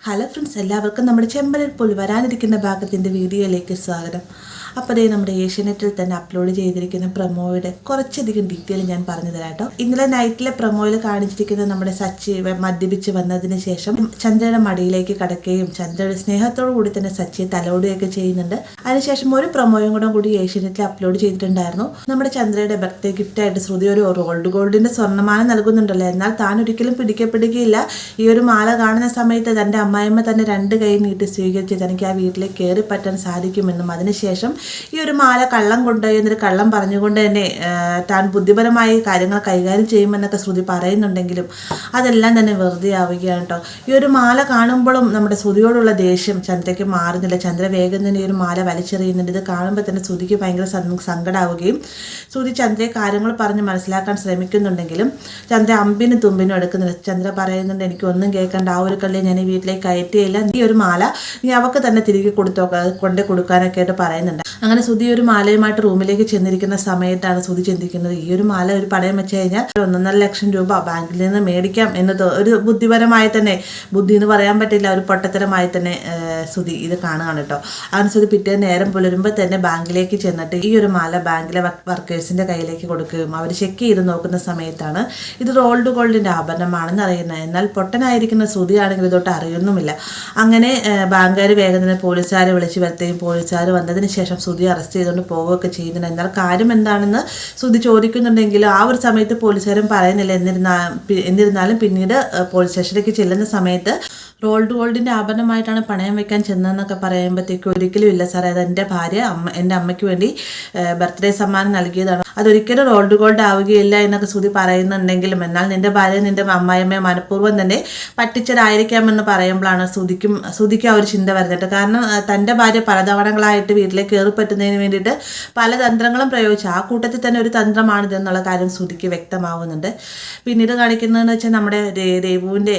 Hello friends, എല്ലാവർക്കും നമ്മുടെ ചെമ്പലിൽ പോൽ വരാനിരിക്കുന്ന ഭാഗത്തിൻ്റെ വീഡിയോയിലേക്ക് സ്വാഗതം. അപ്പോൾ അതേ നമ്മുടെ ഏഷ്യാനെറ്റിൽ തന്നെ അപ്ലോഡ് ചെയ്തിരിക്കുന്ന പ്രൊമോയുടെ കുറച്ചധികം ഡീറ്റെയിൽ ഞാൻ പറഞ്ഞു തരാം കേട്ടോ. ഇന്നലെ നൈറ്റിലെ പ്രൊമോയിൽ കാണിച്ചിരിക്കുന്ന നമ്മുടെ സച്ചി മദ്യപിച്ച് വന്നതിന് ശേഷം ചന്ദ്രയുടെ മടിയിലേക്ക് കടക്കുകയും ചന്ദ്രയുടെ സ്നേഹത്തോടു കൂടി തന്നെ സച്ചിയെ തലോടുകയൊക്കെ ചെയ്യുന്നുണ്ട്. അതിനുശേഷം ഒരു പ്രൊമോയും കൂടി ഏഷ്യാനെറ്റിൽ അപ്ലോഡ് ചെയ്തിട്ടുണ്ടായിരുന്നു. നമ്മുടെ ചന്ദ്രയുടെ ബർത്ത്ഡേ ഗിഫ്റ്റായിട്ട് ശ്രുതി ഒരു റോൾഡ് ഗോൾഡിൻ്റെ സ്വർണ്ണമാല നൽകുന്നുണ്ടല്ലോ. എന്നാൽ താൻ ഒരിക്കലും പിടിക്കപ്പെടുകയില്ല. ഈ ഒരു മാല കാണുന്ന സമയത്ത് തൻ്റെ അമ്മായിമ്മ തന്നെ 2 കൈ നീട്ടി സ്വീകരിച്ച് തനിക്ക് ആ വീട്ടിലേക്ക് കയറി പറ്റാൻ സാധിക്കുമെന്നും അതിനുശേഷം ഈ ഒരു മാല കള്ളം കൊണ്ടുപോയി എന്നൊരു കള്ളം പറഞ്ഞുകൊണ്ട് തന്നെ താൻ ബുദ്ധിപരമായി കാര്യങ്ങൾ കൈകാര്യം ചെയ്യുമെന്നൊക്കെ ശ്രുതി പറയുന്നുണ്ടെങ്കിലും അതെല്ലാം തന്നെ വെറുതെ ആവുകയാണ് കേട്ടോ. ഈ ഒരു മാല കാണുമ്പോഴും നമ്മുടെ ശ്രുതിയോടുള്ള ദേഷ്യം ചന്ദ്രയ്ക്ക് മാറുന്നില്ല. ചന്ദ്ര വേഗം തന്നെ ഈ ഒരു മാല വലിച്ചെറിയുന്നുണ്ട്. ഇത് കാണുമ്പോൾ തന്നെ ശ്രുതിക്ക് ഭയങ്കര സങ്കടമാവുകയും ശ്രുതി ചന്ദ്രയെ കാര്യങ്ങൾ പറഞ്ഞ് മനസ്സിലാക്കാൻ ശ്രമിക്കുന്നുണ്ടെങ്കിലും ചന്ദ്ര അമ്പിനും തുമ്പിനും എടുക്കുന്നില്ല. ചന്ദ്ര പറയുന്നുണ്ട്, എനിക്കൊന്നും കേൾക്കേണ്ട, ആ ഒരു കള്ളി ഞാൻ ഈ വീട്ടിലേക്ക് കയറ്റിയില്ല, ഈ ഒരു മാല നീ അവൾക്ക് തന്നെ തിരികെ കൊണ്ടേ കൊടുക്കാനൊക്കെ ആയിട്ട് പറയുന്നുണ്ട്. അങ്ങനെ ശ്രുതി ഒരു മാലയുമായിട്ട് റൂമിലേക്ക് ചെന്നിരിക്കുന്ന സമയത്താണ് ശ്രുതി ചിന്തിക്കുന്നത്, ഈ ഒരു മാല ഒരു പണയം വെച്ച് കഴിഞ്ഞാൽ 1.5 ലക്ഷം രൂപ ബാങ്കിൽ നിന്ന് മേടിക്കാം എന്നത് ഒരു ബുദ്ധിപരമായി തന്നെ, ബുദ്ധി എന്ന് പറയാൻ പറ്റില്ല, ഒരു പൊട്ടത്തരമായി തന്നെ ശ്രുതി ഇത് കാണുകയാണ് കേട്ടോ. അങ്ങനെ ശ്രുതി പിറ്റേ നേരം പുലരുമ്പോൾ തന്നെ ബാങ്കിലേക്ക് ചെന്നിട്ട് ഈ ഒരു മാല ബാങ്കിലെ വർക്കേഴ്സിൻ്റെ കയ്യിലേക്ക് കൊടുക്കുകയും അവർ ചെക്ക് ചെയ്ത് നോക്കുന്ന സമയത്താണ് ഇത് റോൾഡ് ഗോൾഡിൻ്റെ ആഭരണമാണെന്ന് അറിയുന്നത്. എന്നാൽ പൊട്ടനായിരിക്കുന്ന ശ്രുതിയാണെങ്കിൽ ഇതൊട്ട് അറിയുന്നുമില്ല. അങ്ങനെ ബാങ്കുകാർ വേഗം തന്നെ പോലീസുകാരെ വിളിച്ചു വരുത്തുകയും പോലീസുകാർ വന്നതിന് ശേഷം ശ്രുതി അറസ്റ്റ് ചെയ്തുകൊണ്ട് പോവുകയൊക്കെ ചെയ്യുന്നുണ്ട്. എന്നാൽ കാര്യം എന്താണെന്ന് ശ്രുതി ചോദിക്കുന്നുണ്ടെങ്കിലും ആ ഒരു സമയത്ത് പോലീസുകാരും പറയുന്നില്ല. എന്നിരുന്നാലും പിന്നീട് പോലീസ് സ്റ്റേഷനിലേക്ക് ചെല്ലുന്ന സമയത്ത് റോൾഡ് ഗോൾഡിൻ്റെ ആഭരണമായിട്ടാണ് പണയം വെക്കാൻ ചെന്നതെന്നൊക്കെ പറയുമ്പോഴത്തേക്കും ഒരിക്കലും ഇല്ല സാറേ, അത് എൻ്റെ ഭാര്യ എൻ്റെ അമ്മയ്ക്ക് വേണ്ടി ബർത്ത്ഡേ സമ്മാനം നൽകിയതാണ്, അതൊരിക്കലും റോൾഡ് ഗോൾഡ് ആവുകയില്ല എന്നൊക്കെ ശ്രുതി പറയുന്നുണ്ടെങ്കിലും എന്നാൽ നിൻ്റെ ഭാര്യ നിൻ്റെ അമ്മായിയമ്മയെ മനഃപൂർവ്വം തന്നെ പറ്റിച്ചതായിരിക്കാമെന്ന് പറയുമ്പോഴാണ് ശ്രുതിക്ക് ആ ഒരു ചിന്ത വരുന്നിട്ട്. കാരണം തൻ്റെ ഭാര്യ പലതവണകളായിട്ട് വീട്ടിലേക്ക് കയറി പറ്റുന്നതിന് വേണ്ടിയിട്ട് പല തന്ത്രങ്ങളും പ്രയോഗിച്ചു. ആ കൂട്ടത്തിൽ തന്നെ ഒരു തന്ത്രമാണിതെന്നുള്ള കാര്യം ശ്രുതിക്ക് വ്യക്തമാവുന്നുണ്ട്. പിന്നീട് കാണിക്കുന്നതെന്ന് വെച്ചാൽ നമ്മുടെ ദേവുവിൻ്റെ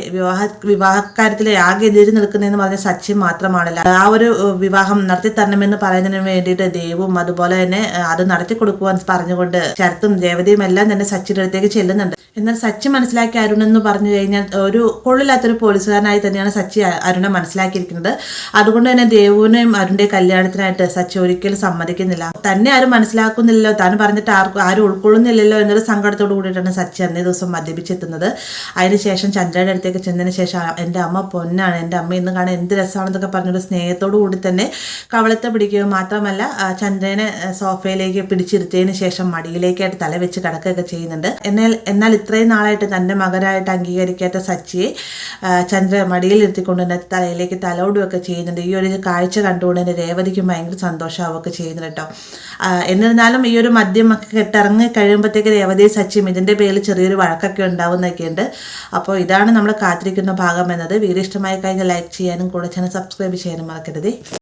വിവാഹക്കാര്യത്തിൽ ആകെ എതിര് നിൽക്കുന്നതെന്ന് പറഞ്ഞ സച്ചി മാത്രമാണല്ലോ. ആ ഒരു വിവാഹം നടത്തി തരണമെന്ന് പറയുന്നതിന് വേണ്ടിയിട്ട് ദേവും അതുപോലെ തന്നെ അത് നടത്തി കൊടുക്കുവാൻ പറഞ്ഞുകൊണ്ട് ശരത്തും രേവതിയും എല്ലാം തന്നെ സച്ചിയുടെ അടുത്തേക്ക് ചെല്ലുന്നുണ്ട്. എന്നാൽ സച്ചി മനസ്സിലാക്കി അരുൺ എന്ന് പറഞ്ഞു കഴിഞ്ഞാൽ ഒരു കൊള്ളില്ലാത്തൊരു പോലീസുകാരനായി തന്നെയാണ് സച്ചി അരുണെ മനസ്സിലാക്കിയിരിക്കുന്നത്. അതുകൊണ്ട് തന്നെ ദേവുവിനെയും അരുണിന്റെ കല്യാണത്തിനായിട്ട് സച്ചി ഒരിക്കലും സമ്മതിക്കുന്നില്ല. തന്നെ ആരും മനസ്സിലാക്കുന്നില്ലല്ലോ, താൻ പറഞ്ഞിട്ട് ആരും ഉൾക്കൊള്ളുന്നില്ലല്ലോ എന്നൊരു സങ്കടത്തോടു കൂടിയിട്ടാണ് സച്ചി അന്നേ ദിവസം മദ്യപിച്ചെത്തുന്നത്. അതിനുശേഷം ചന്ദ്രയുടെ അടുത്തേക്ക് ചെന്നതിന് ശേഷം എൻ്റെ അമ്മ പൊന്നാണ്, എൻ്റെ അമ്മ ഇന്ന് കാണാൻ എന്ത് രസമാണെന്നൊക്കെ പറഞ്ഞൊരു സ്നേഹത്തോടു കൂടി തന്നെ കവളത്തെ പിടിക്കുകയും മാത്രമല്ല ചന്ദ്രനെ സോഫയിലേക്ക് പിടിച്ചിരുത്തിയതിന് ശേഷം മടിയിലേക്കായിട്ട് തല വെച്ച് കിടക്കുകയൊക്കെ ചെയ്യുന്നുണ്ട്. എന്നാൽ ഇത്രയും നാളായിട്ട് തൻ്റെ മകനായിട്ട് അംഗീകരിക്കാത്ത സച്ചിയെ ചന്ദ്ര മടിയിൽ ഇരുത്തിക്കൊണ്ട് തന്നെ തലയിലേക്ക് തലോടുകയൊക്കെ ചെയ്യുന്നുണ്ട്. ഈ ഒരു കാഴ്ച കണ്ടുകൊണ്ട് തന്നെ രേവതിക്കും ഭയങ്കര സന്തോഷമാവുകയൊക്കെ ചെയ്യുന്നുണ്ട് കേട്ടോ. എന്നിരുന്നാലും ഈ ഒരു മദ്യമൊക്കെ കെട്ടിറങ്ങി കഴിയുമ്പോഴത്തേക്ക് രേവതി സച്ചിയും ഇതിൻ്റെ പേരിൽ ചെറിയൊരു വഴക്കൊക്കെ ഉണ്ടാവുന്നൊക്കെയുണ്ട്. അപ്പോൾ ഇതാണ് നമ്മൾ കാത്തിരിക്കുന്ന ഭാഗം എന്നത്. വീഡിയോ ഇഷ്ടമായി കഴിഞ്ഞാൽ ലൈക്ക് ചെയ്യാനും കൂടെ ചാനൽ സബ്സ്ക്രൈബ് ചെയ്യാനും മറക്കരുത്.